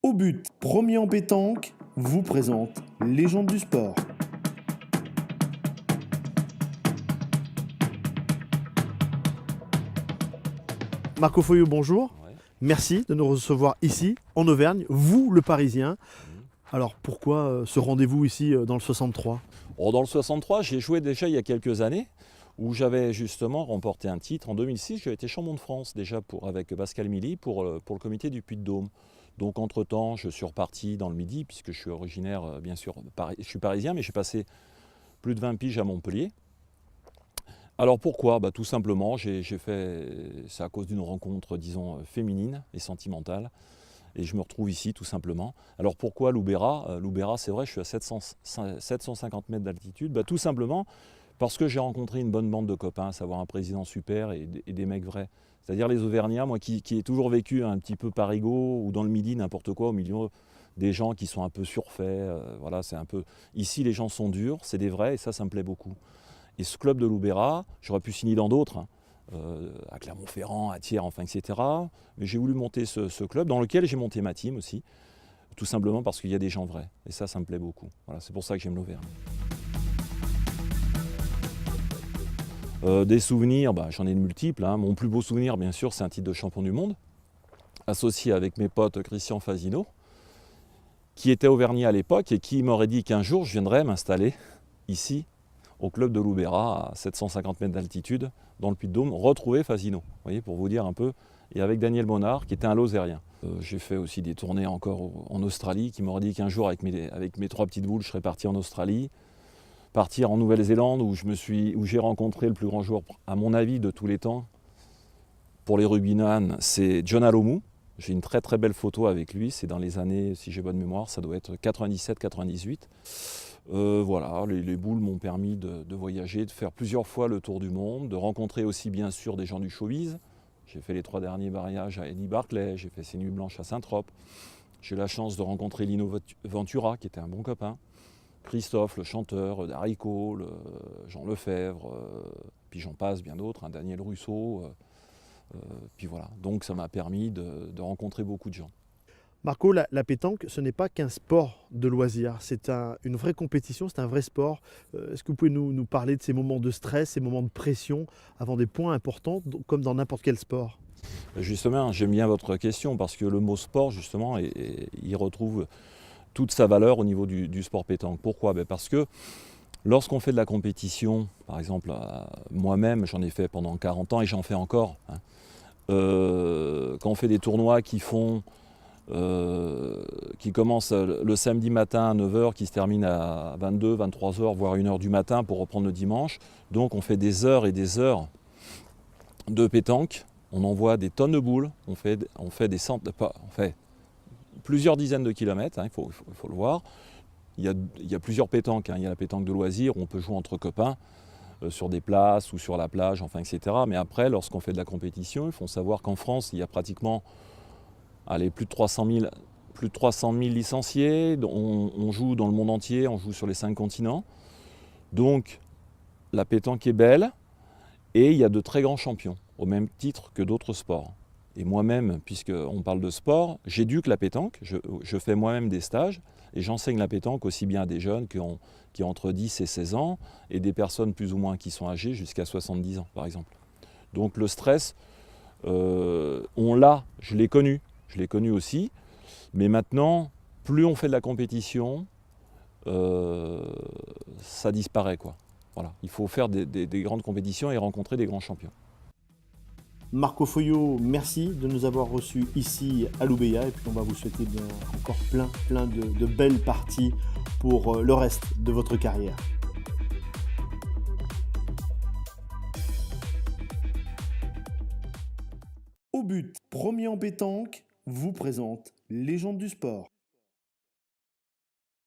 Au but, premier en pétanque, vous présente Légende du sport. Marco Foyot, bonjour. Ouais. Merci de nous recevoir ici, en Auvergne, vous le Parisien. Alors pourquoi ce rendez-vous ici dans le 63? Dans le 63, j'ai joué déjà il y a quelques années, où j'avais justement remporté un titre. En 2006, j'ai été champion de France déjà avec Pascal Milly pour le comité du Puy-de-Dôme. Donc entre-temps, je suis reparti dans le Midi, puisque je suis originaire, bien sûr, je suis parisien, mais j'ai passé plus de 20 piges à Montpellier. Alors pourquoi? Tout simplement, c'est à cause d'une rencontre, disons, féminine et sentimentale. Et je me retrouve ici tout simplement. Alors pourquoi Loubera? Loubera, c'est vrai, je suis à 750 mètres d'altitude. Tout simplement parce que j'ai rencontré une bonne bande de copains, à savoir un président super et des mecs vrais. C'est-à-dire les Auvergnats, moi qui ai toujours vécu un petit peu parigot ou dans le Midi, n'importe quoi, au milieu des gens qui sont un peu surfaits. Voilà, c'est un peu... Ici, les gens sont durs, c'est des vrais et ça me plaît beaucoup. Et ce club de Loubera, j'aurais pu signer dans d'autres, à Clermont-Ferrand, à Thiers, enfin, etc. Mais j'ai voulu monter ce club dans lequel j'ai monté ma team aussi, tout simplement parce qu'il y a des gens vrais. Et ça me plaît beaucoup. Voilà, c'est pour ça que j'aime l'Auvergne. Des souvenirs, j'en ai de multiples. Mon plus beau souvenir, bien sûr, c'est un titre de champion du monde, associé avec mes potes Christian Fasino, qui était auvergnat à l'époque et qui m'aurait dit qu'un jour je viendrais m'installer ici, au club de Loubera, à 750 mètres d'altitude, dans le Puy-de-Dôme, retrouver Fasino, vous voyez, pour vous dire un peu, et avec Daniel Bonnard, qui était un Lozérien. J'ai fait aussi des tournées encore en Australie, qui m'aurait dit qu'un jour, avec mes trois petites boules, je serais parti en Australie, partir en Nouvelle-Zélande, où j'ai rencontré le plus grand joueur, à mon avis, de tous les temps, pour les rugbyman, c'est John Alomu. J'ai une très très belle photo avec lui, c'est dans les années, si j'ai bonne mémoire, ça doit être 97-98. Voilà, les boules m'ont permis de voyager, de faire plusieurs fois le tour du monde, de rencontrer aussi bien sûr des gens du showbiz. J'ai fait les 3 derniers mariages à Eddie Barclay, j'ai fait ces nuits blanches à Saint-Trope. J'ai eu la chance de rencontrer Lino Ventura, qui était un bon copain. Christophe, le chanteur, Daricot, Jean Lefebvre, puis j'en passe bien d'autres, Daniel Russo. Puis voilà, donc ça m'a permis de rencontrer beaucoup de gens. Marco, la pétanque, ce n'est pas qu'un sport de loisir, c'est une vraie compétition, c'est un vrai sport. Est-ce que vous pouvez nous parler de ces moments de stress, ces moments de pression avant des points importants, comme dans n'importe quel sport? Justement, j'aime bien votre question parce que le mot sport, justement, il retrouve toute sa valeur au niveau du sport pétanque. Pourquoi? Parce que lorsqu'on fait de la compétition, par exemple, moi-même, j'en ai fait pendant 40 ans et j'en fais encore. Quand on fait des tournois qui commencent le samedi matin à 9 h, qui se terminent à 22, 23 h, voire 1 h du matin pour reprendre le dimanche. Donc on fait des heures et des heures de pétanque, on envoie des tonnes de boules, on fait plusieurs dizaines de kilomètres, il faut le voir. Il y a plusieurs pétanques, il y a la pétanque de loisirs où on peut jouer entre copains, sur des places ou sur la plage, enfin, etc. Mais après, lorsqu'on fait de la compétition, il faut savoir qu'en France, il y a pratiquement plus de 300 000 licenciés. On joue dans le monde entier, on joue sur les 5 continents. Donc, la pétanque est belle et il y a de très grands champions, au même titre que d'autres sports. Et moi-même, puisqu'on parle de sport, j'éduque la pétanque, je fais moi-même des stages et j'enseigne la pétanque aussi bien à des jeunes qui ont entre 10 et 16 ans et des personnes plus ou moins qui sont âgées jusqu'à 70 ans, par exemple. Donc le stress, on l'a, je l'ai connu aussi, mais maintenant, plus on fait de la compétition, ça disparaît, quoi. Voilà. Il faut faire des grandes compétitions et rencontrer des grands champions. Marco Foyot, merci de nous avoir reçus ici à Loubera et puis on va vous souhaiter encore plein de belles parties pour le reste de votre carrière. Au but, premier en pétanque, vous présente Légende du sport.